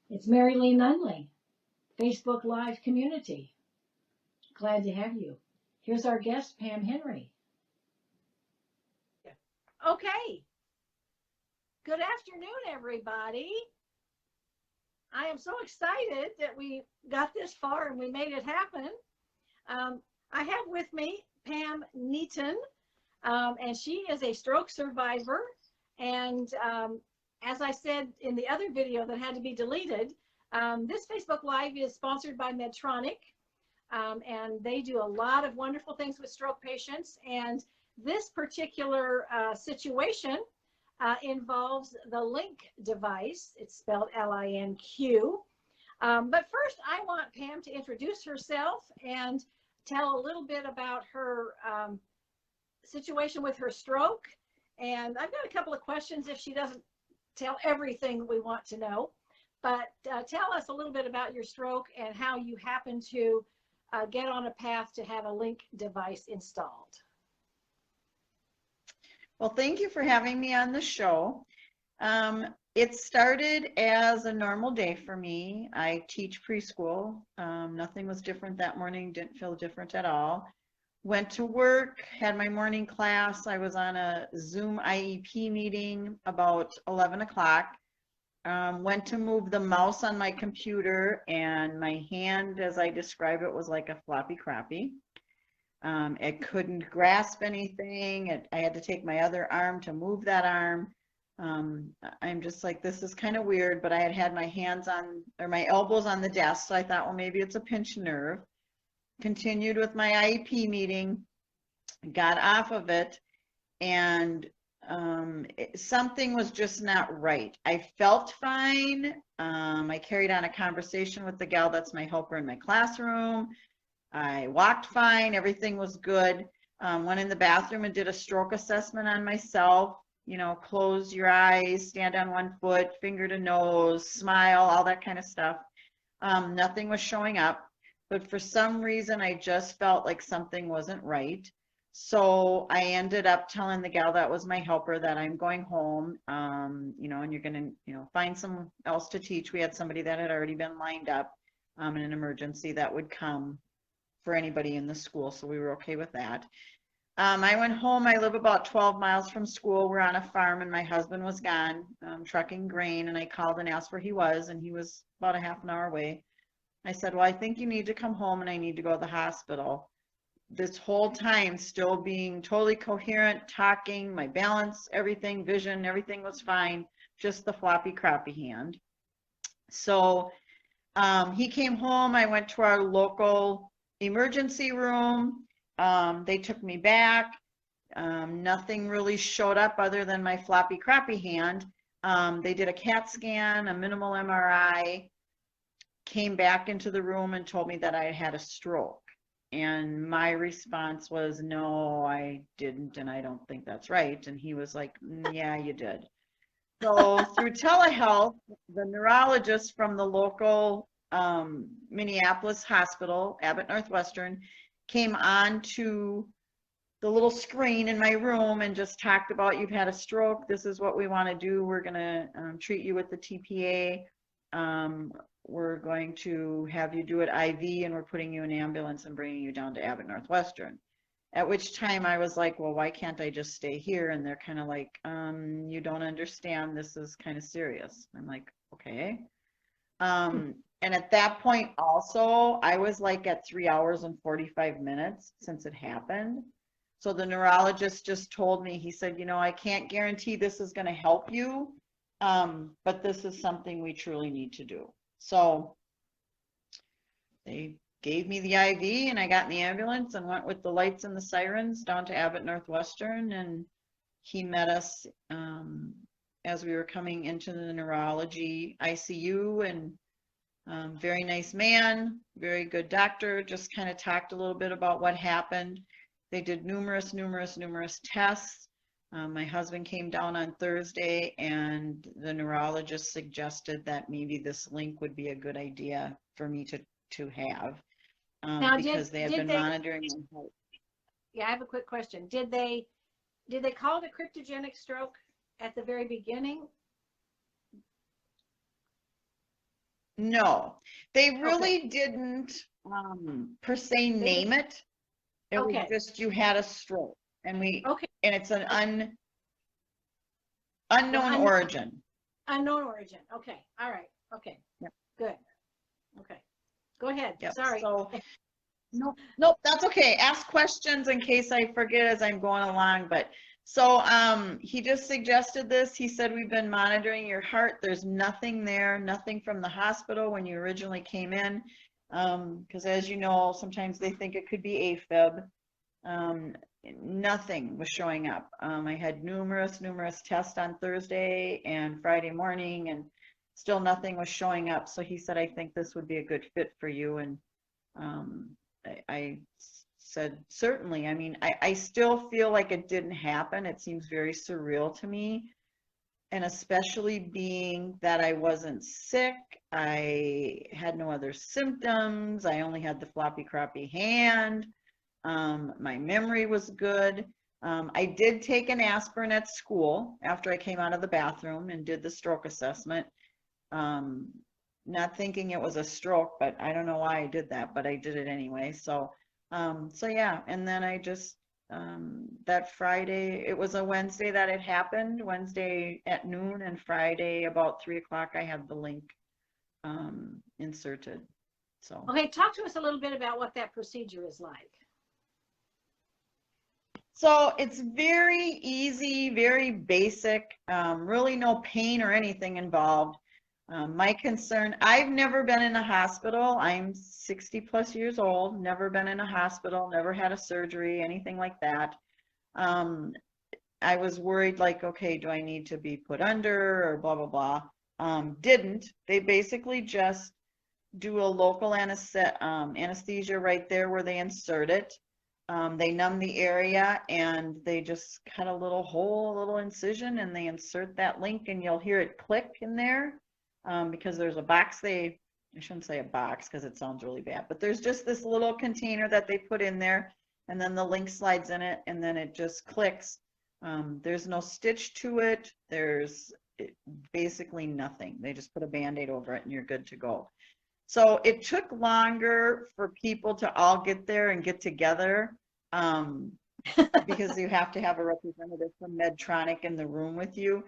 It's Mary Lee Nunley, Facebook Live community. Glad to have you. Here's our guest, Pam Henry. Okay. Good afternoon, everybody. I am so excited that we got this far and we made it happen. I have with me Pam Neaton, and she is a stroke survivor. And as I said in the other video that had to be deleted, this Facebook Live is sponsored by Medtronic, and they do a lot of wonderful things with stroke patients. And this particular situation involves the LINQ device. It's spelled LINQ. But first, I want Pam to introduce herself and tell a little bit about her situation with her stroke. And I've got a couple of questions if she doesn't tell everything we want to know. But tell us a little bit about your stroke and how you happen to get on a path to have a LINQ device installed. Well, thank you for having me on the show. It started as a normal day for me. I teach preschool. Nothing was different that morning, didn't feel different at all. Went to work, had my morning class. I was on a Zoom IEP meeting about 11 o'clock. Went to move the mouse on my computer, and my hand, as I describe it, was like a floppy crappy. It couldn't grasp anything. I had to take my other arm to move that arm. I'm just like, this is kind of weird, but I had my hands on, or my elbows on the desk, so I thought, well, maybe it's a pinched nerve. Continued with my IEP meeting, got off of it, and something was just not right. I felt fine. I carried on a conversation with the gal that's my helper in my classroom. I walked fine, everything was good. Went in the bathroom and did a stroke assessment on myself. You know, close your eyes, stand on one foot, finger to nose, smile, all that kind of stuff. Nothing was showing up, but for some reason I just felt like something wasn't right. So I ended up telling the gal that was my helper that I'm going home, you know, and you're going to, find someone else to teach. We had somebody that had already been lined up in an emergency that would come for anybody in the school, so we were okay with that. I went home. I live about 12 miles from school. We're on a farm, and my husband was gone trucking grain, and I called and asked where he was, and he was about a half an hour away. I said, well, I think you need to come home, and I need to go to the hospital. This whole time, still being totally coherent, talking, my balance, everything, vision, everything was fine, just the floppy, crappy hand. So he came home. I went to our local emergency room. They took me back. Nothing really showed up other than my floppy crappy hand. They did a CAT scan, a minimal MRI, came back into the room and told me that I had a stroke. And my response was, no, I didn't, and I don't think that's right. And he was like, yeah, you did. So through telehealth, the neurologist from the local Minneapolis hospital, Abbott Northwestern, came on to the little screen in my room and just talked about, you've had a stroke, this is what we want to do, we're going to treat you with the TPA, we're going to have you do it IV, and we're putting you in an ambulance and bringing you down to Abbott Northwestern. At which time I was like, well, why can't I just stay here? And they're kind of like, you don't understand, this is kind of serious. I'm like, okay. And at that point also, I was like at 3 hours and 45 minutes since it happened. So the neurologist just told me, he said, I can't guarantee this is going to help you, but this is something we truly need to do. So they gave me the IV, and I got in the ambulance and went with the lights and the sirens down to Abbott Northwestern, and he met us as we were coming into the neurology ICU, and very nice man, very good doctor, just kind of talked a little bit about what happened. They did numerous tests. My husband came down on Thursday, and the neurologist suggested that maybe this LINQ would be a good idea for me to have, because they had been monitoring my heart. Yeah, I have a quick question. Did they call it a cryptogenic stroke at the very beginning? No, they Okay. really didn't per se name it. It was Okay. just you had a stroke, and Okay. it's an Well, unknown origin. unknown origin. Okay. All right. Okay. Yep. Good. Okay. Go ahead. Yep. Sorry. So nope, that's okay. Ask questions in case I forget as I'm going along. But so he just suggested this. He said we've been monitoring your heart. There's nothing there, nothing from the hospital when you originally came in. Because as you know, sometimes they think it could be AFib. Nothing was showing up. I had numerous tests on Thursday and Friday morning, and still nothing was showing up. So he said, I think this would be a good fit for you. And I said, certainly. I mean, I still feel like it didn't happen. It seems very surreal to me. And especially being that I wasn't sick, I had no other symptoms. I only had the floppy, crappy hand. My memory was good. I did take an aspirin at school after I came out of the bathroom and did the stroke assessment. Not thinking it was a stroke, but I don't know why I did that, but I did it anyway. So yeah, and then I just, that Friday, it was a Wednesday that it happened, Wednesday at noon, and Friday about 3 o'clock, I had the link inserted. So. Okay. Talk to us a little bit about what that procedure is like. So it's very easy, very basic, really no pain or anything involved. My concern, I've never been in a hospital. I'm 60 plus years old, never been in a hospital, never had a surgery, anything like that. I was worried like, okay, do I need to be put under or blah, blah, blah. Didn't. They basically just do a local anesthesia right there where they insert it. They numb the area and they just cut a little hole, a little incision, and they insert that link, and you'll hear it click in there because there's a box I shouldn't say a box because it sounds really bad, but there's just this little container that they put in there, and then the link slides in it, and then it just clicks. There's no stitch to it. There's basically nothing. They just put a Band-Aid over it and you're good to go. So it took longer for people to all get there and get together because you have to have a representative from Medtronic in the room with you.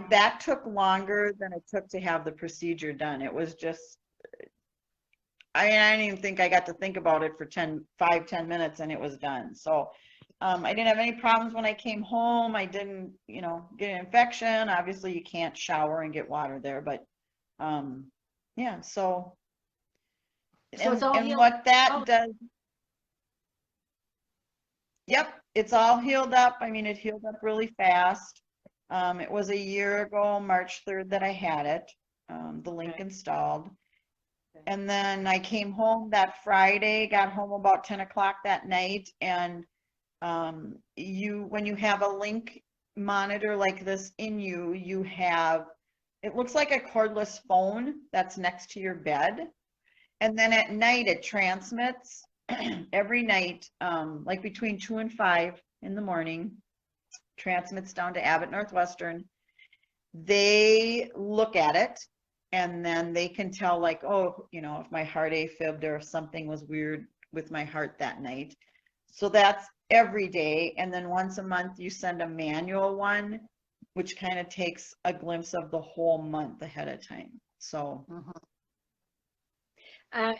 That took longer than it took to have the procedure done. It was just, I didn't even think I got to think about it for 5-10 minutes and it was done. So I didn't have any problems when I came home. I didn't, get an infection. Obviously you can't shower and get water there, but yeah, so. So it's all and healed. what that does, yep, it's all healed up. I mean, it healed up really fast. It was a year ago, March 3rd, that I had it, the link installed. And then I came home that Friday, got home about 10 o'clock that night, and when you have a link monitor like this in you, it looks like a cordless phone that's next to your bed. And then at night it transmits every night, like between 2 and 5 in the morning, transmits down to Abbott Northwestern. They look at it and then they can tell like, oh, if my heart AFibbed or if something was weird with my heart that night. So that's every day. And then once a month you send a manual one, which kind of takes a glimpse of the whole month ahead of time. So. How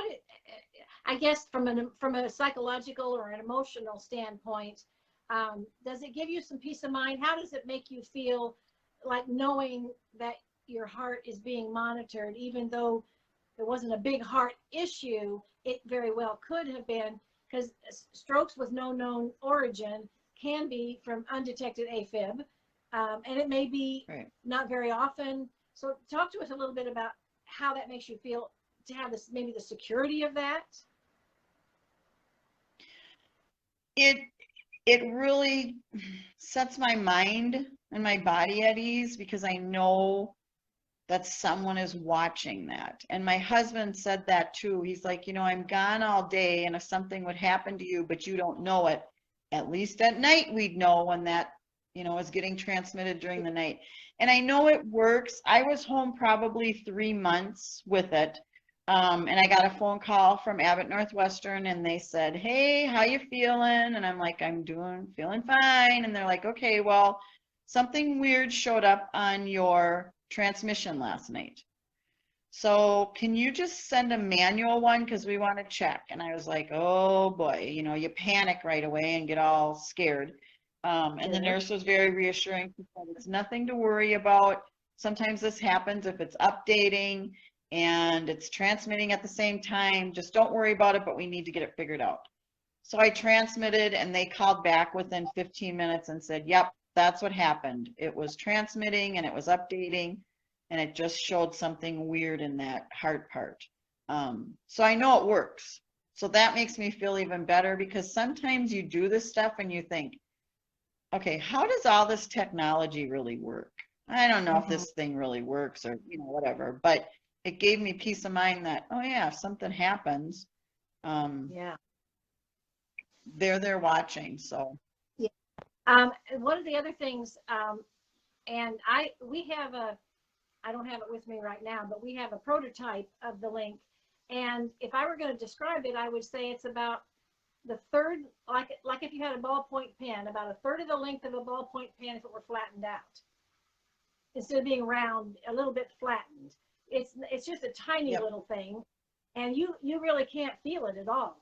did, I guess from a psychological or an emotional standpoint, does it give you some peace of mind? How does it make you feel, like knowing that your heart is being monitored, even though there wasn't a big heart issue? It very well could have been, because strokes with no known origin can be from undetected AFib, and it may be not very often. So talk to us a little bit about how that makes you feel to have this, maybe the security of that. It really sets my mind and my body at ease because I know that someone is watching that. And my husband said that too. He's like, I'm gone all day, and if something would happen to you, but you don't know it, at least at night we'd know when that is getting transmitted during the night. And I know it works. I was home probably 3 months with it. And I got a phone call from Abbott Northwestern and they said, "Hey, how you feeling?" And I'm like, "I'm feeling fine." And they're like, "Okay, well, something weird showed up on your transmission last night. So can you just send a manual one because we want to check?" And I was like, "Oh boy," you panic right away and get all scared. And the nurse was very reassuring. She said, "It's nothing to worry about. Sometimes this happens if it's updating and it's transmitting at the same time. Just don't worry about it, but we need to get it figured out." So I transmitted and they called back within 15 minutes and said, "Yep, that's what happened. It was transmitting and it was updating and it just showed something weird in that heart part." So I know it works. So that makes me feel even better because sometimes you do this stuff and you think, okay, how does all this technology really work? I don't know if this thing really works or, whatever, but it gave me peace of mind that, oh yeah, if something happens, Yeah. they're there watching. So Yeah. One of the other things, and we have I don't have it with me right now, but we have a prototype of the LINQ. And if I were going to describe it, I would say it's about the third, like if you had a ballpoint pen, about a third of the length of a ballpoint pen if it were flattened out. Instead of being round, a little bit flattened. It's just a tiny little thing, and you really can't feel it at all,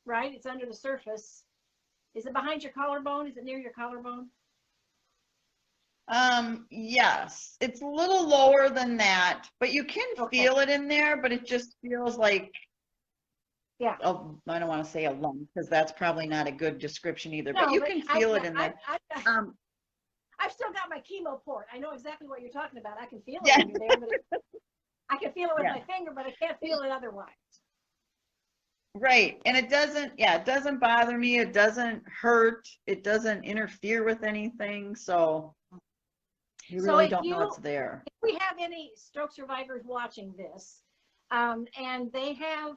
right? It's under the surface. Is it behind your collarbone? Is it near your collarbone? Yes, it's a little lower than that, but you can feel it in there, but it just feels like, I don't want to say a lump because that's probably not a good description either, but you can feel it in there. I've still got my chemo port. I know exactly what you're talking about. I can feel it under there, but I can feel it with my finger, but I can't feel it otherwise. Right. And it doesn't bother me. It doesn't hurt. It doesn't interfere with anything. So you really don't know it's there. If we have any stroke survivors watching this, and they have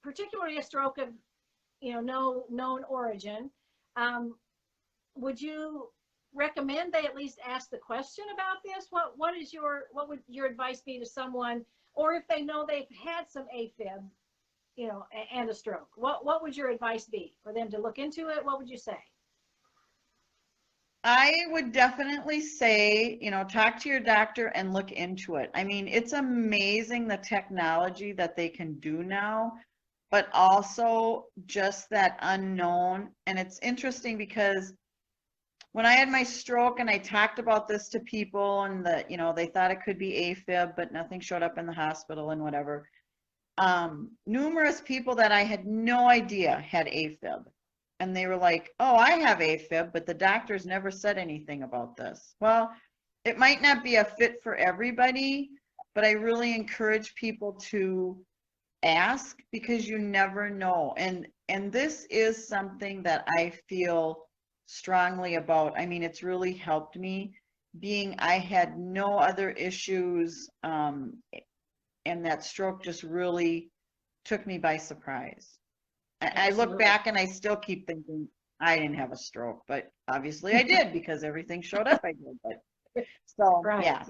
particularly a stroke of, no known origin, would you recommend they at least ask the question about this? What would your advice be to someone, or if they know they've had some AFib, and a stroke, what would your advice be for them to look into it? What would you say? I would definitely say, talk to your doctor and look into it. I mean, it's amazing the technology that they can do now, but also just that unknown. And it's interesting because when I had my stroke and I talked about this to people and they thought it could be AFib, but nothing showed up in the hospital and whatever. Numerous people that I had no idea had AFib. And they were like, "Oh, I have AFib, but the doctors never said anything about this." Well, it might not be a fit for everybody, but I really encourage people to ask because you never know. And this is something that I feel strongly about. I mean, it's really helped me being I had no other issues, and that stroke just really took me by surprise. I look back and I still keep thinking I didn't have a stroke, but obviously I did because everything showed up I did. But so yeah.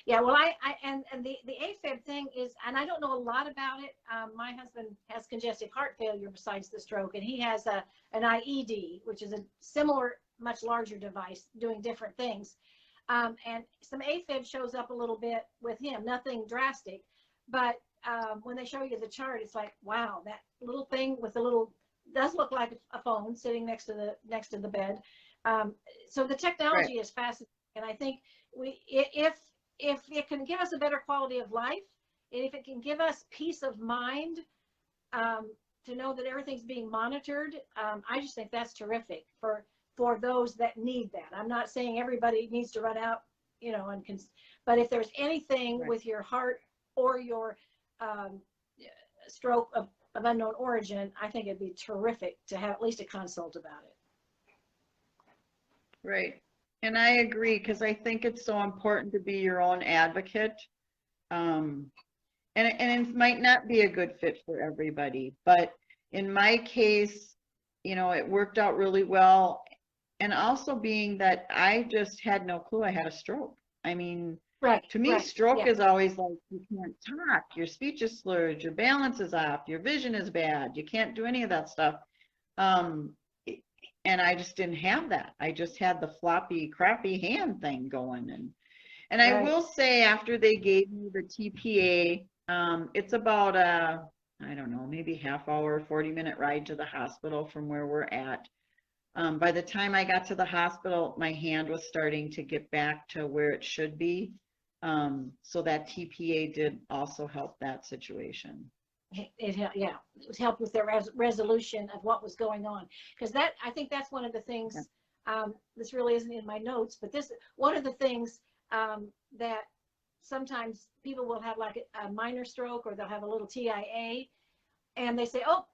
Well, and the AFib thing is, and I don't know a lot about it. My husband has congestive heart failure besides the stroke, and he has an IED, which is a similar, much larger device doing different things. And some AFib shows up a little bit with him, nothing drastic, but when they show you the chart, it's like, wow, that little thing with the little does look like a phone sitting next to the bed. So the technology is fascinating, and I think if it can give us a better quality of life, and if it can give us peace of mind to know that everything's being monitored, I just think that's terrific for those that need that. I'm not saying everybody needs to run out, but if there's anything with your heart or your stroke of unknown origin, I think it'd be terrific to have at least a consult about it. Right. And I agree because I think it's so important to be your own advocate. And it might not be a good fit for everybody, but in my case, it worked out really well. and also being that I just had no clue I had a stroke. I mean, Right. to me, Right. stroke Yeah. is always like you can't talk, your speech is slurred, your balance is off, your vision is bad, you can't do any of that stuff. Um, and I just didn't have that. I just had the floppy, crappy hand thing going. And I Right. will say, after they gave me the TPA, it's about a, I don't know, maybe half hour, 40-minute ride to the hospital from where we're at. By the time I got to the hospital, my hand was starting to get back to where it should be. So that TPA did also help that situation. It helped, yeah, it was helped with the resolution of what was going on. Because that, I think that's one of the things, this really isn't in my notes, but this, one of the things that sometimes people will have like a minor stroke, or they'll have a little TIA, and they say, oh,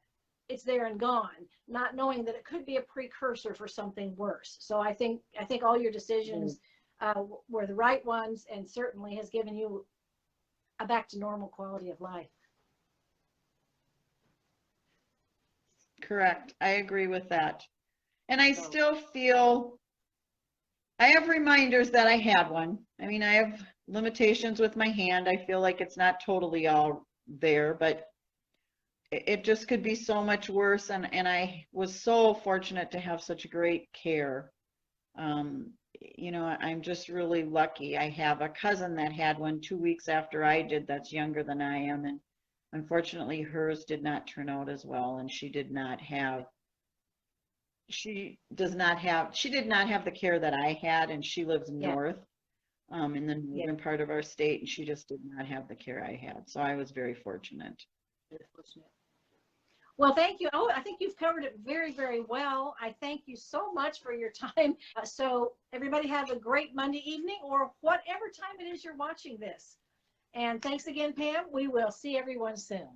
it's there and gone, not knowing that it could be a precursor for something worse. So I think all your decisions were the right ones, and certainly has given you a back to normal quality of life. Correct. I agree with that. And I still feel, I have reminders that I had one. I mean, I have limitations with my hand. I feel like it's not totally all there, but it just could be so much worse. And I was so fortunate to have such great care. You know, I'm just really lucky. I have a cousin that had one 2 weeks after I did, that's younger than I am. And unfortunately, hers did not turn out as well. And she did not have the care that I had. And she lives north, in the northern part of our state. And she just did not have the care I had. So I was very fortunate. Very fortunate. Well, thank you. Oh, I think you've covered it very, very well. I thank you so much for your time. So everybody have a great Monday evening, or whatever time it is you're watching this. And thanks again, Pam. We will see everyone soon.